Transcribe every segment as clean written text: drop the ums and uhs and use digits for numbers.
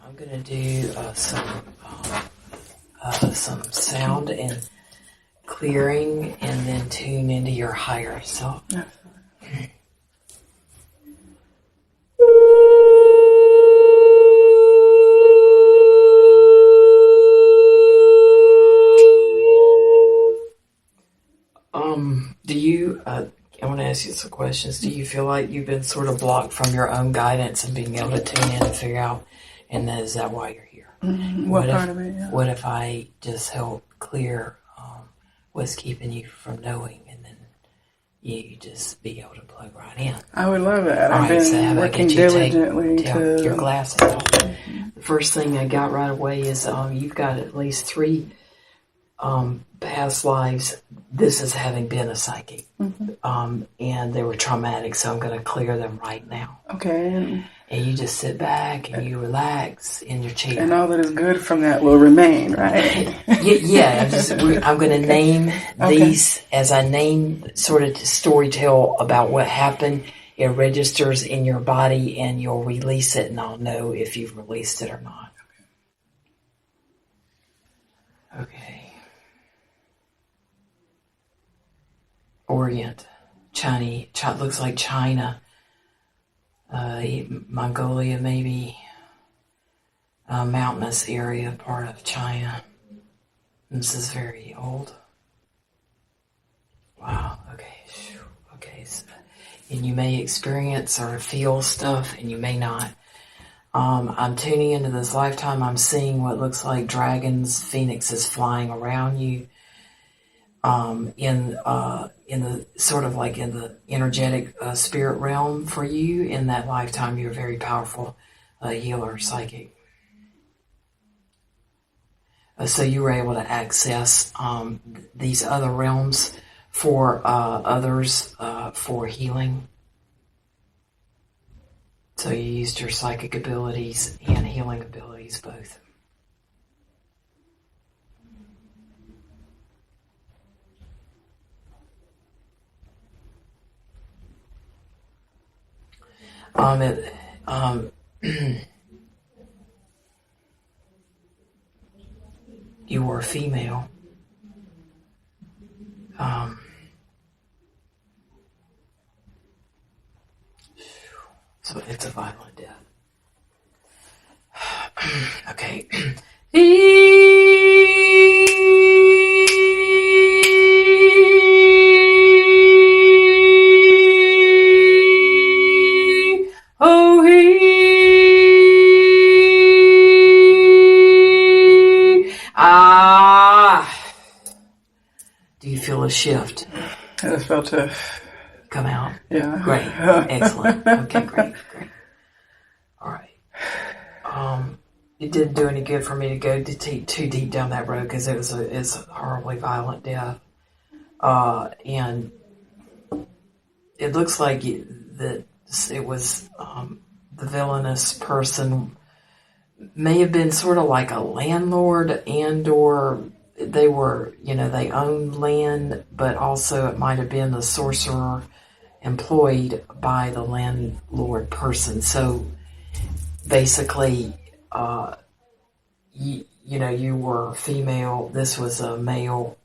I'm going to do some sound and clearing, and then tune into your higher self. Yeah. Do you, I want to ask you some questions. Do you feel like you've been sort of blocked from your own guidance and being able to tune in and figure out, and is that why you're here? What part of it? Yeah. What if I just help clear what's keeping you from knowing, and then you just be able to plug right in? I would love that. I've been working diligently take your glasses off. The first thing I got right away is you've got at least 3 past lives. This is having been a psychic, and they were traumatic, so I'm going to clear them right now. Okay. And you just sit back and you relax in your chair. And all that is good from that will remain, right? I'm going to name these as I name, sort of storytell about what happened. It registers in your body, and you'll release it, and I'll know if you've released it or not. Okay. Orient, Chinese, looks like China, Mongolia, maybe, mountainous area, part of China. This is very old. Wow, okay. Okay, so, and you may experience or feel stuff, and you may not. I'm tuning into this lifetime. I'm seeing what looks like dragons, phoenixes flying around you. In the sort of like in the energetic spirit realm for you in that lifetime, you're a very powerful healer, psychic. So you were able to access these other realms for others for healing. So you used your psychic abilities and healing abilities both. You were a female. So it's a violent death. Okay. Do you feel a shift? I just felt a come out. Yeah. Great. Excellent. Okay, great. All right. It didn't do any good for me to go too deep down that road because it's a horribly violent death. And it looks like that it was the villainous person may have been sort of like a landlord, and or they were, they owned land, but also it might have been the sorcerer employed by the landlord person. So basically, you were female, this was a male,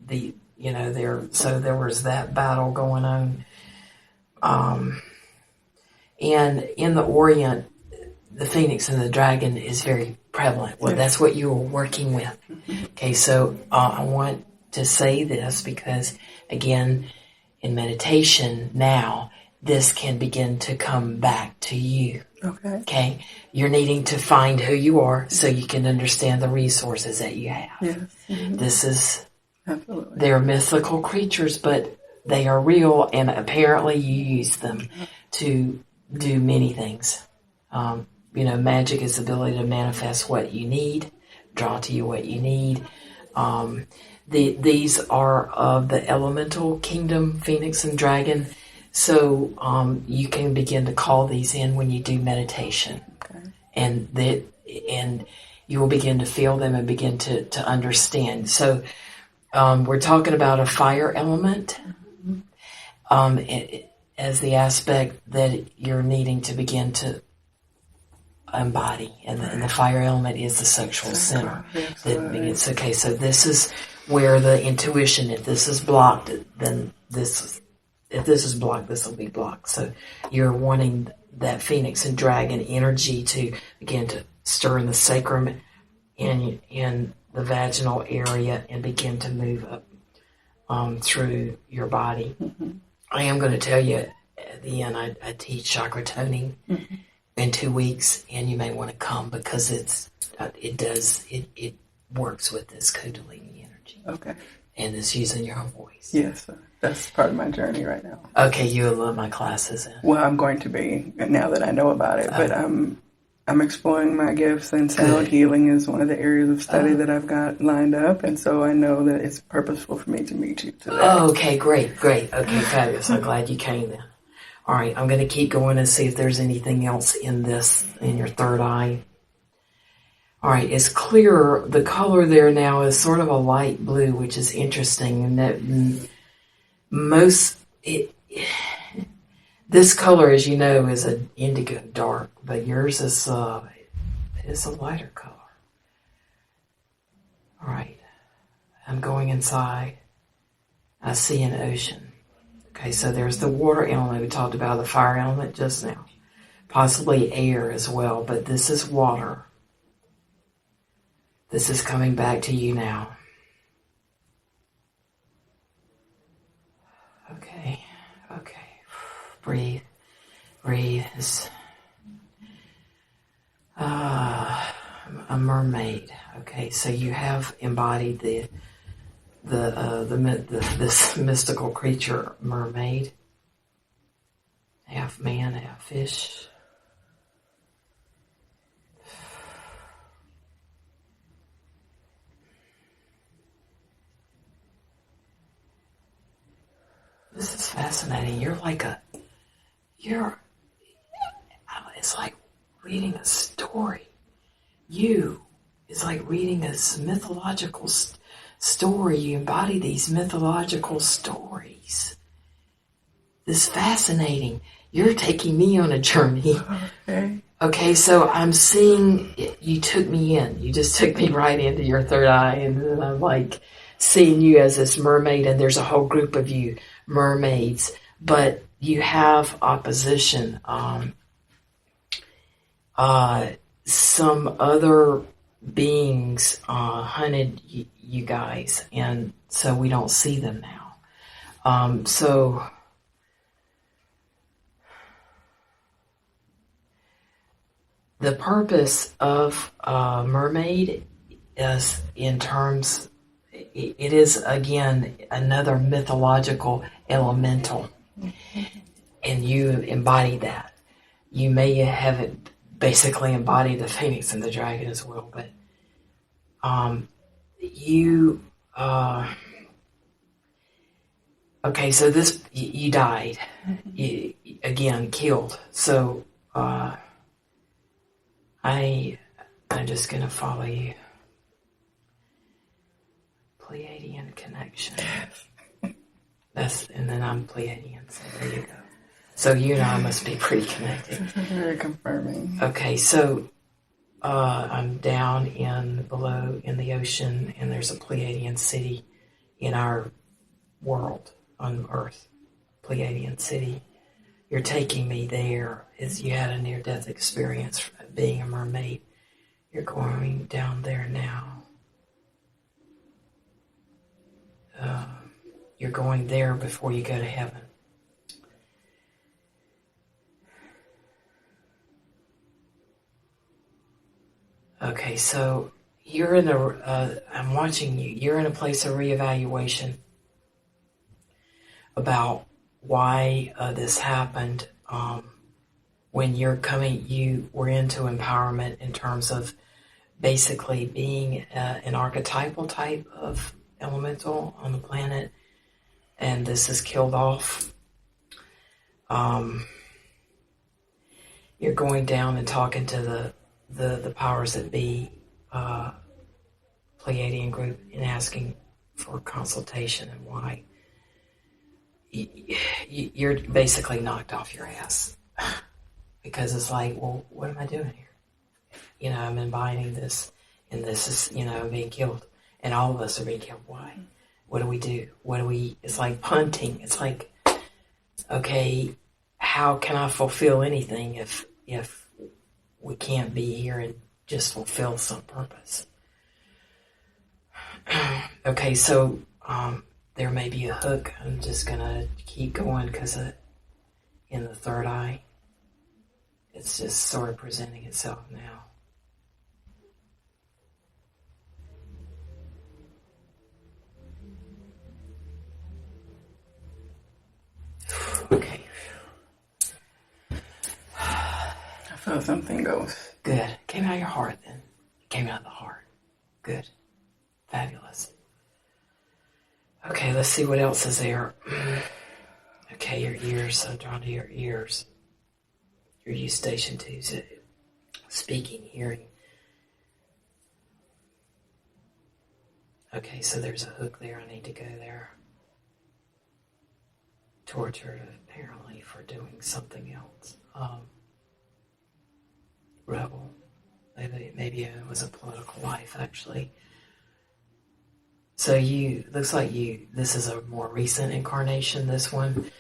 so there was that battle going on. And in the Orient, the phoenix and the dragon is very prevalent. Well, that's what you were working with. Okay, so I want to say this because, again, in meditation now, this can begin to come back to you. Okay? You're needing to find who you are so you can understand the resources that you have. Yes. Mm-hmm. This is, absolutely. They're mythical creatures, but they are real, and apparently you use them to do many things. Magic is the ability to manifest what you need, draw to you what you need. These are of the elemental kingdom, phoenix and dragon. So you can begin to call these in when you do meditation. Okay. And you will begin to feel them and begin to understand. So we're talking about a fire element as the aspect that you're needing to begin to embody, and the fire element is the sexual center. That begins. Okay, so this is where the intuition. If this is blocked, then this. If this is blocked, this will be blocked. So you're wanting that phoenix and dragon energy to begin to stir in the sacrum in the vaginal area and begin to move up through your body. I am going to tell you at the end, I teach chakra toning in 2 weeks, and you may want to come because it works with this Kundalini energy. Okay. And it's using your own voice. Yes, that's part of my journey right now. Okay, you will love my classes then. Well, I'm going to be now that I know about it, but I'm exploring my gifts, and sound healing is one of the areas of study that I've got lined up, and so I know that it's purposeful for me to meet you today. Oh, okay, great. Okay, fabulous. I'm glad you came then. All right, I'm going to keep going and see if there's anything else in your third eye. All right, it's clearer. The color there now is sort of a light blue, which is interesting. And that this color, as you know, is an indigo dark, but yours is a lighter color. All right, I'm going inside. I see an ocean. Okay, so there's the water element. We talked about the fire element just now. Possibly air as well, but this is water. This is coming back to you now. Okay. Breathe. A mermaid. Okay, so you have embodied this mystical creature, mermaid. Half man, half fish. This is fascinating. It's like reading a story. It's like reading a mythological story. You embody these mythological stories. This is fascinating. You're taking me on a journey. Okay, so I'm seeing, you took me in. You just took me right into your third eye, and then I'm like seeing you as this mermaid, and there's a whole group of you mermaids, but you have opposition. Some other beings hunted you guys, and so we don't see them now. So the purpose of mermaid is in terms, it is again another mythological elemental, and you embody that. You may have it basically embody the phoenix and the dragon as well, but okay, so this, you died, you, again, killed. So I'm just going to follow you. Pleiadian connection. And then I'm Pleiadian, so there you go. So you and I must be pretty connected. Very confirming. Okay, so I'm down below in the ocean, and there's a Pleiadian city in our world on Earth. Pleiadian city. You're taking me there as you had a near-death experience being a mermaid. You're going down there now. You're going there before you go to heaven. Okay, so you're in I'm watching you. You're in a place of reevaluation about why this happened. When you were into empowerment in terms of basically being an archetypal type of elemental on the planet, and this is killed off. You're going down and talking to the powers that be, Pleiadian group, and asking for consultation and why. You're basically knocked off your ass because it's like, well, what am I doing here? I'm embodying this, and this is, being killed. And all of us are being killed. Why? What do we do? It's like punting. It's like, okay, how can I fulfill anything if we can't be here and just fulfill some purpose? Okay, so there may be a hook. I'm just going to keep going because in the third eye, it's just sort of presenting itself now. Okay. I feel something goes. Good. Came out of your heart then. It came out of the heart. Good. Fabulous. Okay, let's see what else is there. Okay, your ears. I'm drawn to your ears. Your eustachian tubes. Speaking, hearing. Okay, so there's a hook there. I need to go there. Tortured, apparently, for doing something else. Rebel. Maybe it was a political life, actually. So looks like this is a more recent incarnation, this one.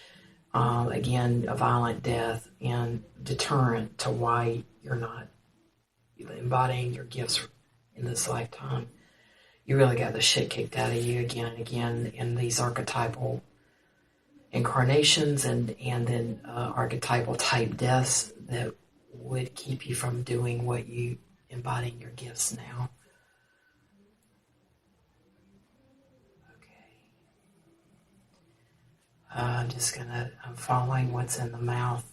Again, a violent death and deterrent to why you're not embodying your gifts in this lifetime. You really got the shit kicked out of you again and again in these archetypal incarnations and then archetypal type deaths that would keep you from doing what you embodying your gifts now. Okay. I'm following what's in the mouth.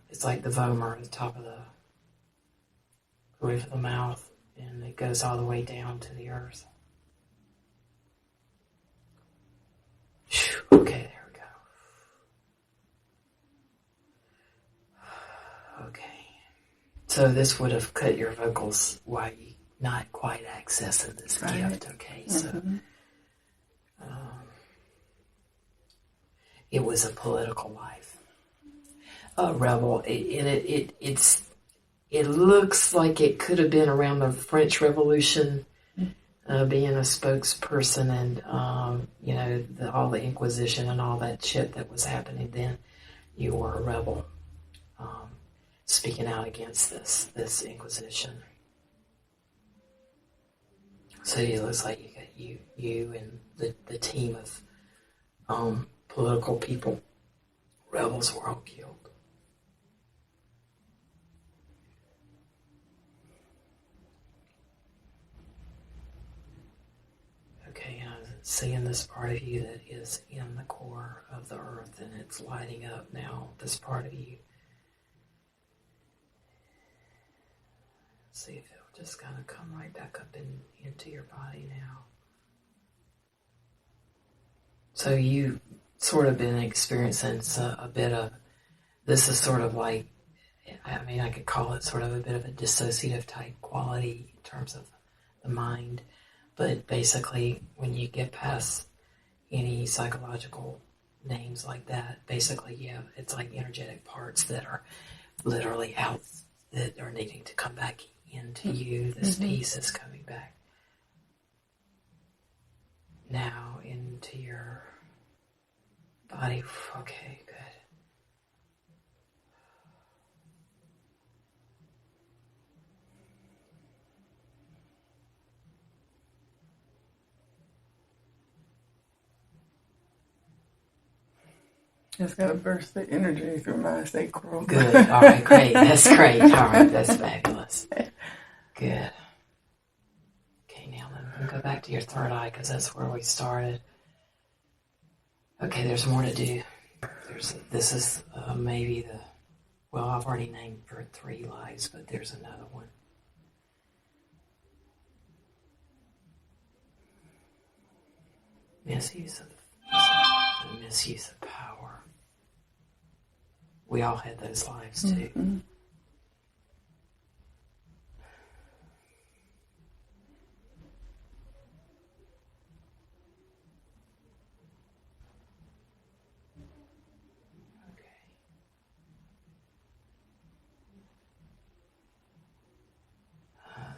It's like the vomer at the top of the roof of the mouth, and it goes all the way down to the earth. Okay, there we go. Okay. So this would have cut your vocals while you not quite accessing this gift. Okay, so it was a political life. A rebel. It looks like it could have been around the French Revolution, being a spokesperson and all the Inquisition and all that shit that was happening then. You were a rebel, speaking out against this Inquisition. So it looks like you got you and the team of political people, rebels, were all killed. Okay, I'm seeing this part of you that is in the core of the earth, and it's lighting up now, this part of you. See if it'll just kind of come right back up into your body now. So you sort of been experiencing a bit of, this is sort of like, I could call it sort of a bit of a dissociative type quality in terms of the mind. But basically, when you get past any psychological names like that, basically, it's like energetic parts that are literally out that are needing to come back into you. This piece is coming back now into your body. Okay, good. Just got to burst the energy through my sacral. Good. All right, great. That's great. All right, that's fabulous. Good. Okay, now then go back to your third eye because that's where we started. Okay, there's more to do. This is maybe I've already named for 3 lives, but there's another one. Misuse of power. We all had those lives too. Mm-hmm.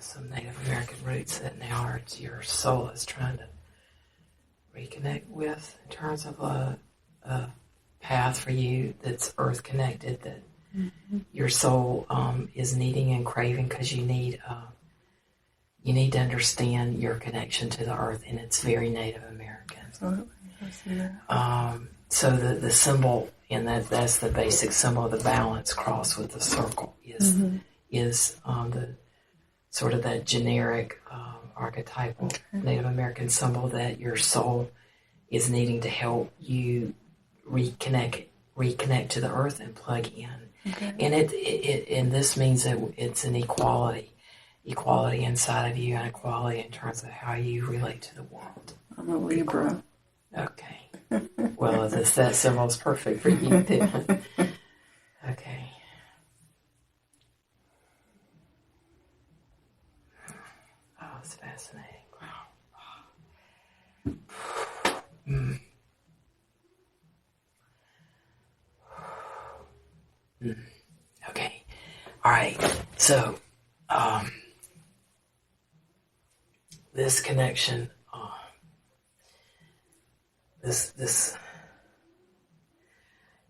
some Native American roots that now are your soul is trying to reconnect with in terms of a path for you that's earth connected that your soul is needing and craving because you need to understand your connection to the earth, and it's very Native American. Absolutely. I see that. So the symbol, and that's the basic symbol of the balance cross with the circle is the sort of that generic archetypal Native American symbol that your soul is needing to help you reconnect to the earth and plug in. Okay. And and this means that it's an equality inside of you and equality in terms of how you relate to the world. I'm a Libra. Okay. Well, that symbol is perfect for you then. Okay. Oh, it's fascinating. Wow. Okay. All right. So, this connection, this,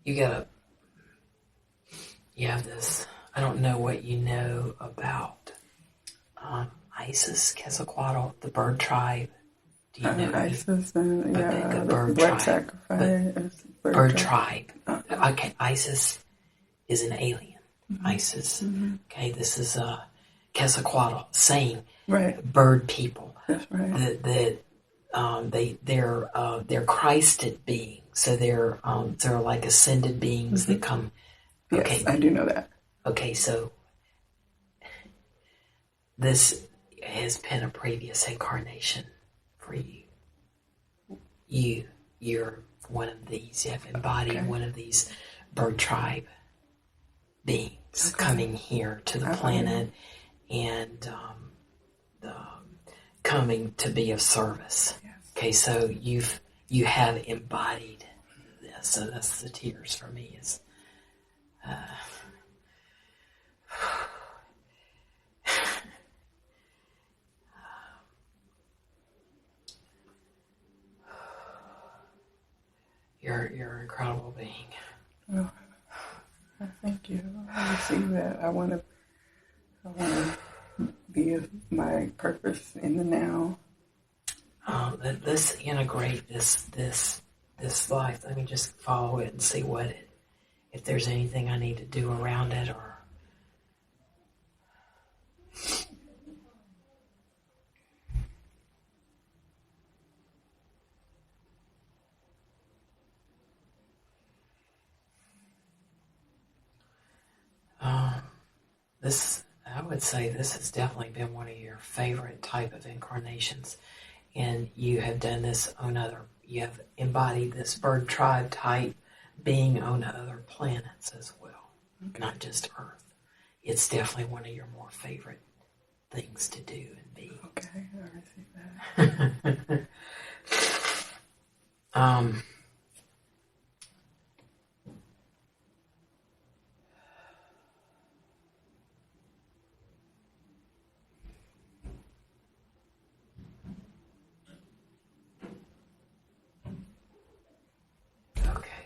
you have this, I don't know what you know about Isis, Quetzalcoatl, the bird tribe. Do you know Isis and the bird tribe. Sacrifice. Bird tribe. Okay, Isis is an alien. Isis. Okay, this is Quetzalcoatl, same. Right. Bird people. That's right. They're Christed beings. So they're like ascended beings that come. Okay. Yes, I do know that. Okay, so this has been a previous incarnation for you. You're one of these. You have embodied one of these bird tribe beings coming here to the planet and coming to be of service. Yes. Okay, so you have embodied this. So that's the tears for me is you're an incredible being. Oh, thank you. I receive that. I want to be my purpose in the now. Let's integrate this life. Let me just follow it and see if there's anything I need to do around it or. I would say this has definitely been one of your favorite type of incarnations, and you have done this you have embodied this bird tribe type being on other planets as well, not just Earth. It's definitely one of your more favorite things to do and be. Okay, I receive that.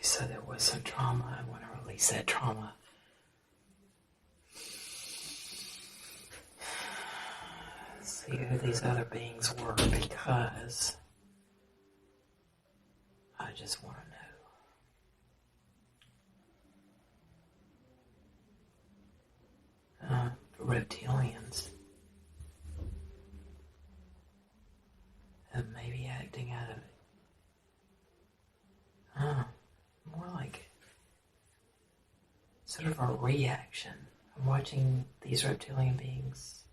So there was some trauma. I want to release that trauma. See who these other beings were because I just want to know. Reptilians. And maybe acting out of it. More like sort of a reaction. I'm watching these reptilian beings.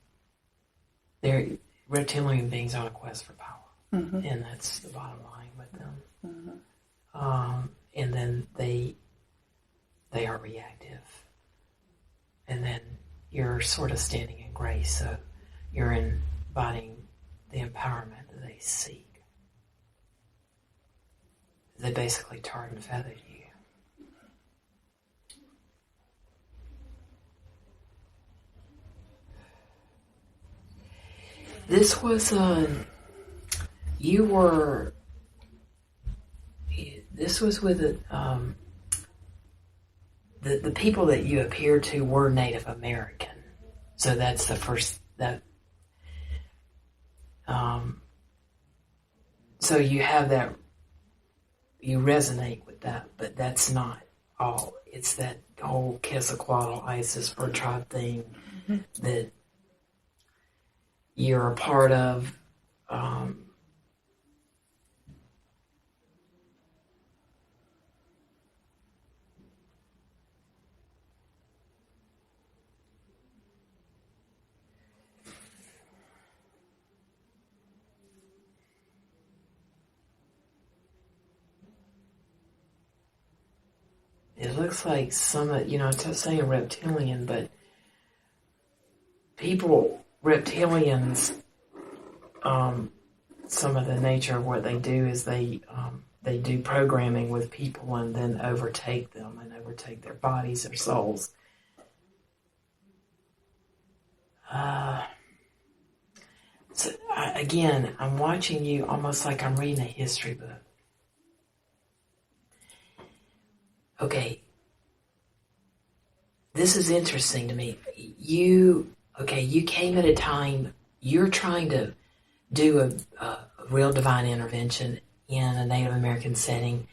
Reptilian beings on a quest for power. And that's the bottom line with them. And then they are reactive. And then you're sort of standing in grace, so you're embodying the empowerment that they seek. They basically tarred and feathered you. This was you were. This was with the people that you appeared to were Native American, so that's the first that. So you have that. You resonate with that, but that's not all. It's that whole Quetzalcoatl Isis Bird Tribe thing that you're a part of. It looks like some of, I'm saying reptilian, but reptilians, some of the nature of what they do is they do programming with people and then overtake them and overtake their bodies, their souls. Again, I'm watching you almost like I'm reading a history book. Okay, this is interesting to me. You came at a time, you're trying to do a real divine intervention in a Native American setting.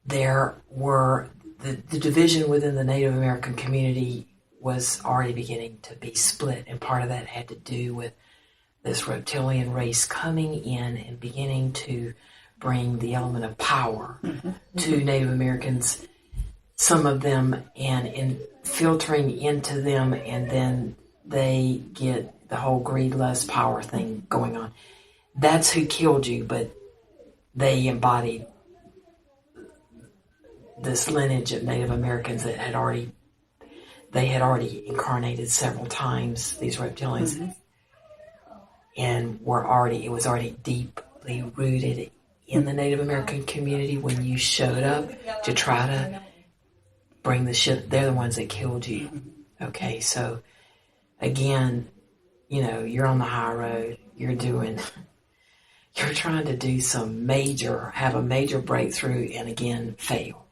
There were, the division within the Native American community was already beginning to be split, and part of that had to do with this reptilian race coming in and beginning to bring the element of power to Native Americans, some of them, and filtering into them, and then they get the whole greed, lust, power thing going on. That's who killed you, but they embodied this lineage of Native Americans that had already incarnated several times, these reptilians, and it was already deeply rooted in the Native American community when you showed up to try to bring the shit. They're the ones that killed you. Okay, so again, you're on the high road. You're trying to do have a major breakthrough and again fail.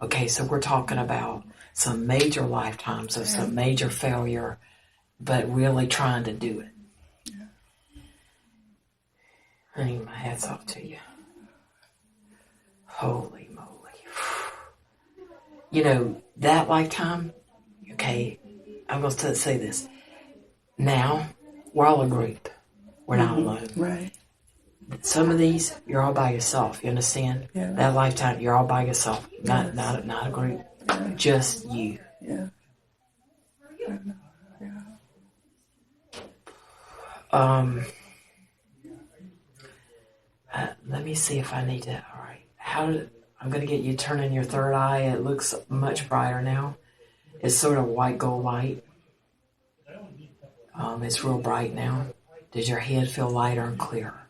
Okay, so we're talking about some major lifetimes of some major failure, but really trying to do it. Honey, my hat's off to you. Holy moly. That lifetime, okay, I'm going to say this. Now, we're all a group. We're not alone. Right. Some of these, you're all by yourself. You understand? Yeah. That lifetime, you're all by yourself. Not a group. Yeah. Just you. Yeah. Let me see if I need to. All right. I'm going to get you turning your third eye. It looks much brighter now. It's sort of white gold light. It's real bright now. Does your head feel lighter and clearer?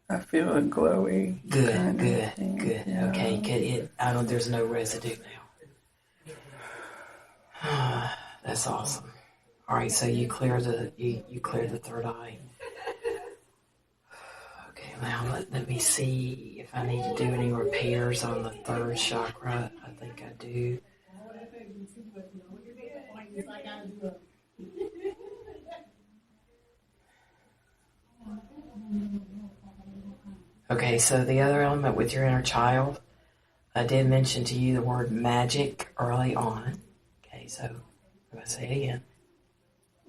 I feel a glowy. Good. Yeah. Okay, good. There's no residue now. That's awesome. All right, so you clear the third eye. Okay, now let me see if I need to do any repairs on the third chakra. I think I do. Okay, so the other element with your inner child, I did mention to you the word magic early on. Okay, so I'm going to say it again.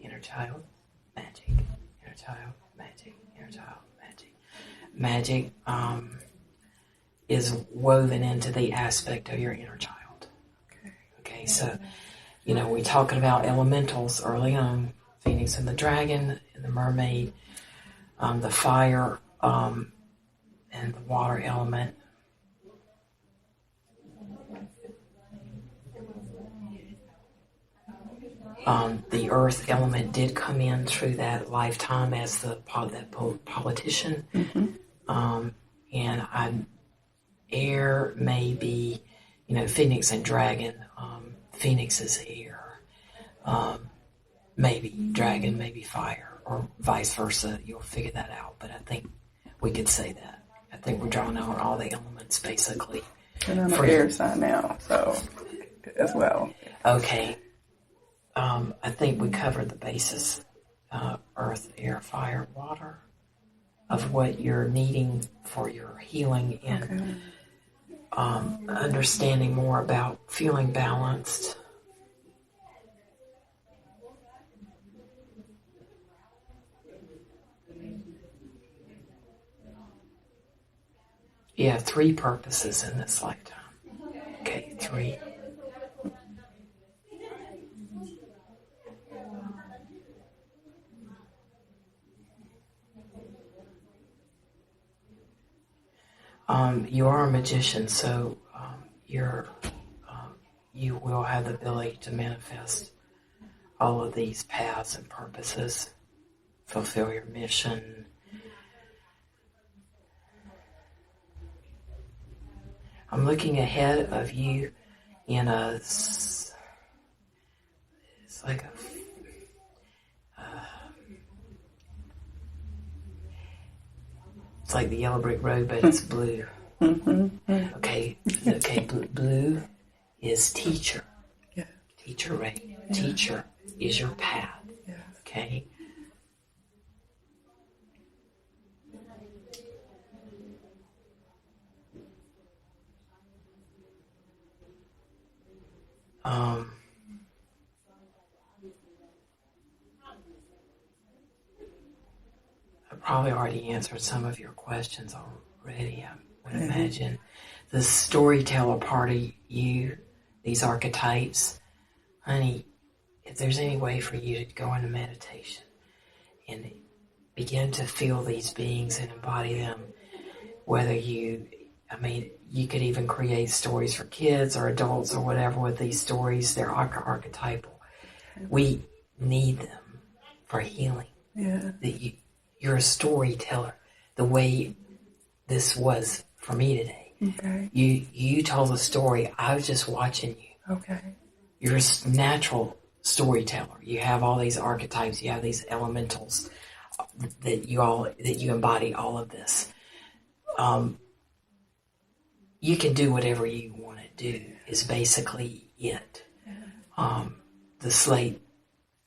Inner child, magic. Inner child, magic. Inner child, magic. Magic is woven into the aspect of your inner child. Okay, so, we're talking about elementals early on. Phoenix and the dragon, and the mermaid, the fire, and the water element. The earth element did come in through that lifetime as that politician. And air may be, Phoenix and dragon. Phoenix is air. maybe dragon, maybe fire, or vice versa. You'll figure that out. But I think we could say that. I think we're drawing on all the elements, basically. And I'm an air sign now, so as well. Okay. I think we covered the basis, earth, air, fire, water, of what you're needing for your healing and understanding more about feeling balanced. You have 3 purposes in this lifetime. Okay, 3. You are a magician, so you will have the ability to manifest all of these paths and purposes, fulfill your mission. I'm looking ahead of you in it's like it's like the yellow brick road, but it's blue. Okay, blue is teacher. Yeah. Teacher, right? Yeah. Teacher is your path. Yeah. Okay. I probably already answered some of your questions already, I would imagine. The storyteller part of you, these archetypes, honey, if there's any way for you to go into meditation and begin to feel these beings and embody them, whether you could even create stories for kids or adults or whatever with these stories. They're archetypal. We need them for healing. Yeah. You're a storyteller, the way this was for me today. Okay. You told a story. I was just watching you. Okay. You're a natural storyteller. You have all these archetypes. You have these elementals that you embody all of this. You can do whatever you want to do is basically it. The slate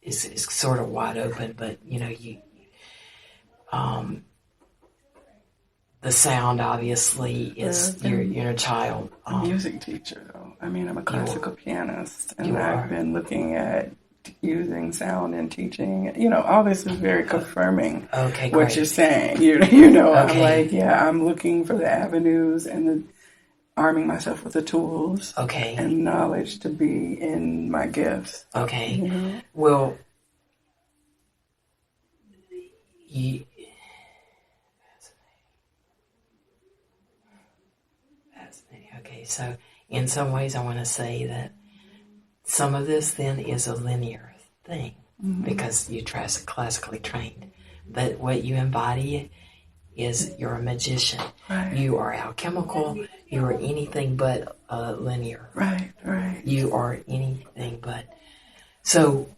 is sort of wide open, but the sound obviously is your inner child. I'm a music teacher, though. I'm a classical pianist, and I've been looking at using sound in teaching. All this is very confirming what you're saying. Okay. I'm looking for the avenues and arming myself with the tools and knowledge to be in my gifts. Okay. Well, fascinating. Okay, so in some ways I want to say that some of this then is a linear thing because you're classically trained. But what you embody is you're a magician. Right. You are alchemical. You are anything but linear. Right. You are anything but. So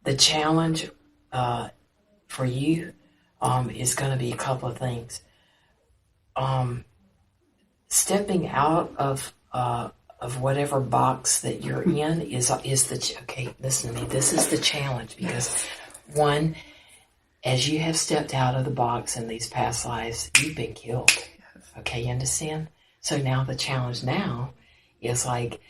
the challenge for you is going to be a couple of things. Stepping out of whatever box that you're in is listen to me. This is the challenge because one, as you have stepped out of the box in these past lives, you've been killed. Okay, you understand? So now the challenge now is like,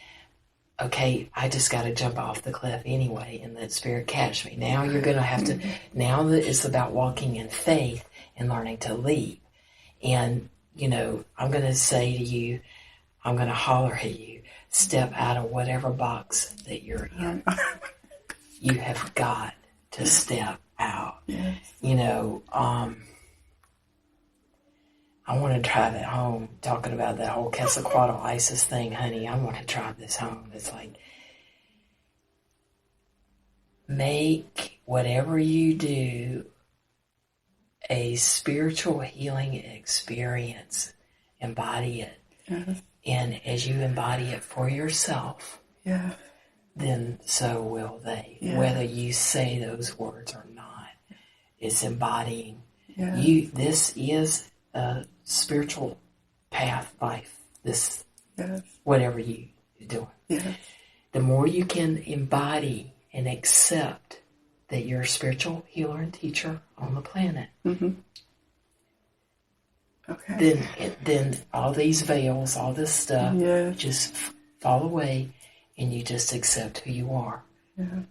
okay, I just got to jump off the cliff anyway and let spirit catch me. Now you're going to have to, now that it's about walking in faith and learning to leap. And, I'm going to say to you, I'm going to holler at you, step out of whatever box that you're in. You have got to step out. Yes. I want to drive it home, talking about that whole Quetzalcoatl ISIS thing, honey. I want to drive this home. It's like, make whatever you do a spiritual healing experience. Embody it. Yes. And as you embody it for yourself, Yeah. then so will they. Yeah. Whether you say those words or not, it's embodying. Yeah. This is a spiritual path, life. This, Yes. whatever you're doing. Yeah. The more you can embody and accept that you're a spiritual healer and teacher on the planet, Mm-hmm. Okay. then all these veils, all this stuff, Yeah. just fall away, and you just accept who you are. Yeah.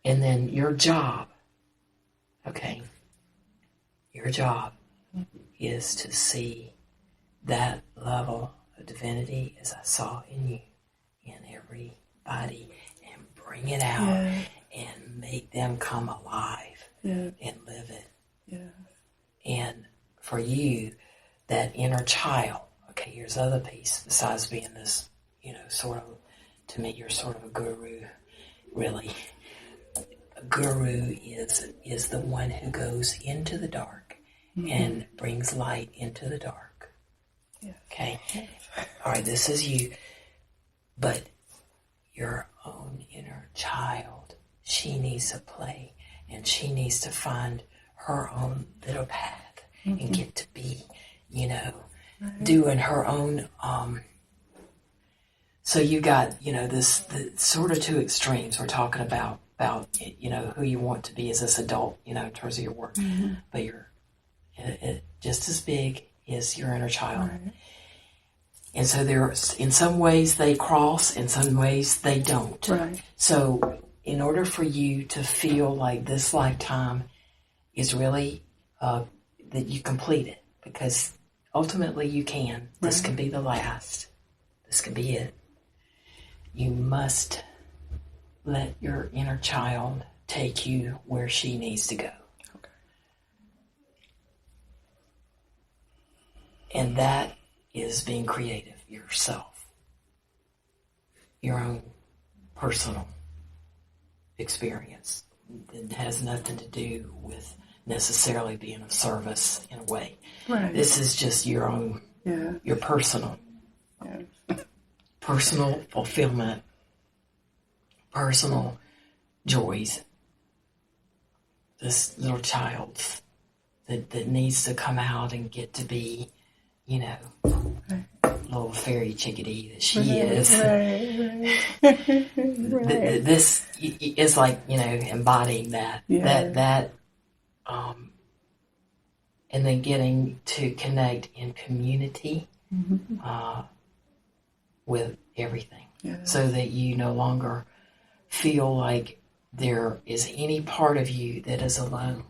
And then your job, your job is to see that level of divinity as I saw in you, in everybody, and bring it out. Yeah. And make them come alive. Yeah. And live it. Yeah. And for you, that inner child, here's the other piece, besides being this, sort of, to me, you're sort of a guru, really. A guru is the one who goes into the dark and brings light into the dark. Yeah. Okay? All right, this is you. But your own inner child, she needs to play, and she needs to find her own little path and get to be, doing her own. So you got, this the sort of two extremes. We're talking about who you want to be as this adult, in terms of your work, but you're just as big as your inner child. Right. And so in some ways they cross, in some ways they don't. Right. So in order for you to feel like this lifetime is really that you complete it, because ultimately you can. This can be the last. This can be it. You must let your inner child take you where she needs to go. Okay. And that is being creative yourself. Your own personal experience. It has nothing to do with necessarily being of service in a way. Right. This is just your own, your personal, personal fulfillment, personal joys. This little child that needs to come out and get to be, little fairy chickadee that she is. Right. This is like, embodying that, and then getting to connect in community with everything, so that you no longer feel like there is any part of you that is alone.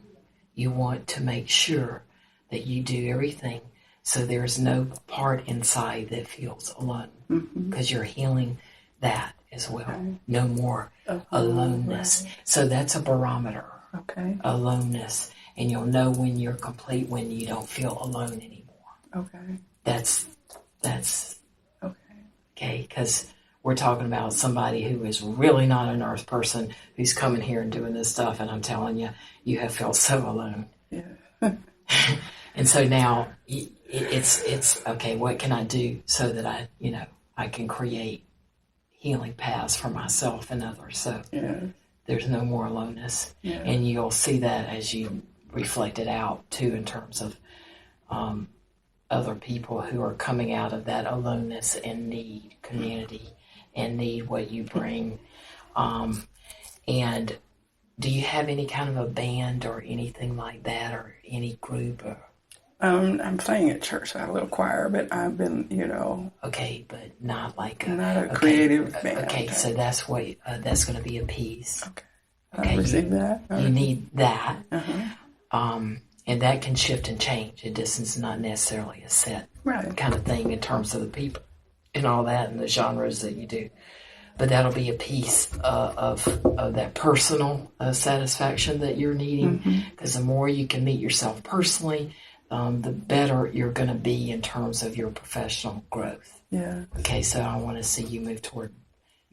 You want to make sure that you do everything so there's no part inside that feels alone, because you're healing that as well. No more aloneness. Right. So that's a barometer. Okay. Aloneness, and you'll know when you're complete, when you don't feel alone anymore. Okay. That's okay. Because we're talking about somebody who is really not an earth person who's coming here and doing this stuff, and I'm telling you, you have felt so alone. Yeah. And so now it's okay. What can I do so that I can create healing paths for myself and others? So there's no more aloneness, and you'll see that as you reflect it out too, in terms of other people who are coming out of that aloneness and need community and need what you bring. And do you have any kind of a band or anything like that, or any group? Or I'm playing at church. I have a little choir, but I've been, okay, but not like not a creative band. Okay, so that's what that's going to be a piece. Okay, I receive that. You need that. And that can shift and change. It just is not necessarily a set kind of thing in terms of the people and all that and the genres that you do. But that'll be a piece of that personal satisfaction that you're needing, because the more you can meet yourself personally, the better you're going to be in terms of your professional growth. Yeah. Okay, so I want to see you move toward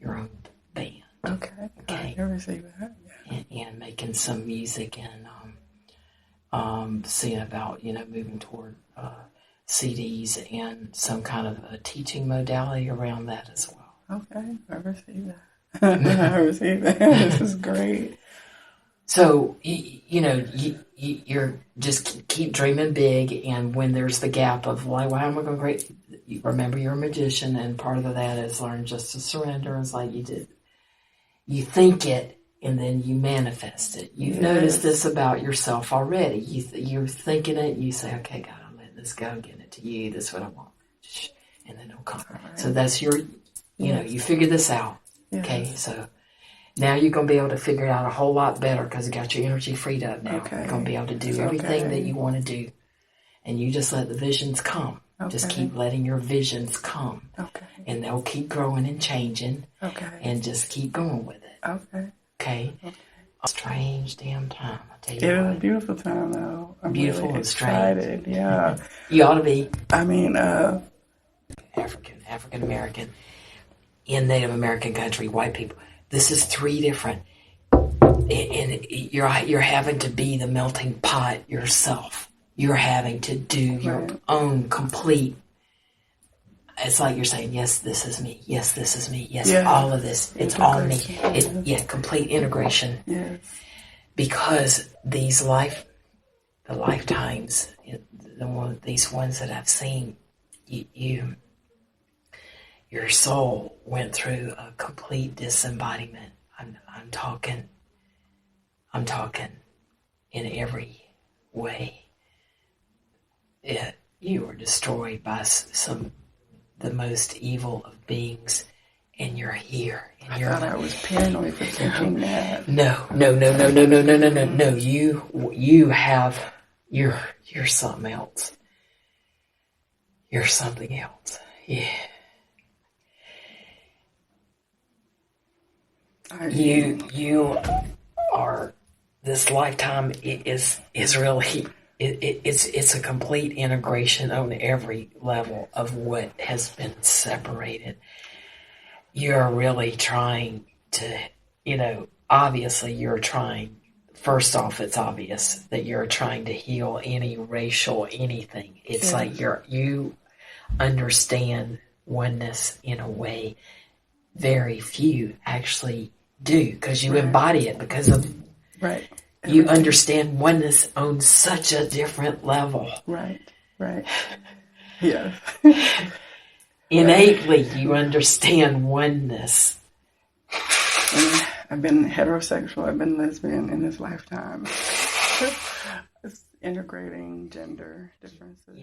your own band. Okay. Okay. I receive that. Yeah. And making some music and seeing about moving toward CDs and some kind of a teaching modality around that as well. Okay, I receive that. I receive that. This is great. So, you're just keep dreaming big, and when there's the gap of, like, why am I going to create? You remember you're a magician, and part of that is learn just to surrender. It's like you think it, and then you manifest it. You've noticed this about yourself already. You're thinking it, you say, okay, God, I'm letting this go, I'm giving it to you, this is what I want. And then it'll come. Right. So that's your, you figure this out. Yes. Okay, so now you're going to be able to figure it out a whole lot better because you got your energy freed up now. Okay. You're going to be able to do everything that you want to do. And you just let the visions come. Okay. Just keep letting your visions come. Okay. And they'll keep growing and changing. Okay. And just keep going with it. Okay. Okay. A strange damn time, I tell you what. It was a beautiful time, though. I'm beautiful really and strange. Excited. Yeah. You ought to be. I mean, African American, in Native American country, white people. This is three different, and you're having to be the melting pot yourself. You're having to do your own complete. It's like you're saying, yes, this is me. Yes, this is me. Yes, all of this. It's all me. Complete integration. Yes. Because these the lifetimes, these ones that I've seen, your soul went through a complete disembodiment. I'm talking in every way. You were destroyed by the most evil of beings, and you're here. And I thought I was paranoid for thinking that. No. You're something else. You're something else. Yeah. You are, this lifetime is really, it's a complete integration on every level of what has been separated. You're really trying to, obviously you're trying, first off, it's obvious that you're trying to heal any racial anything. It's like you understand oneness in a way very few actually do, because you embody it, because of you understand oneness on such a different level. Right. Yeah. Innately, you understand oneness. I've been heterosexual, I've been lesbian in this lifetime. It's integrating gender differences,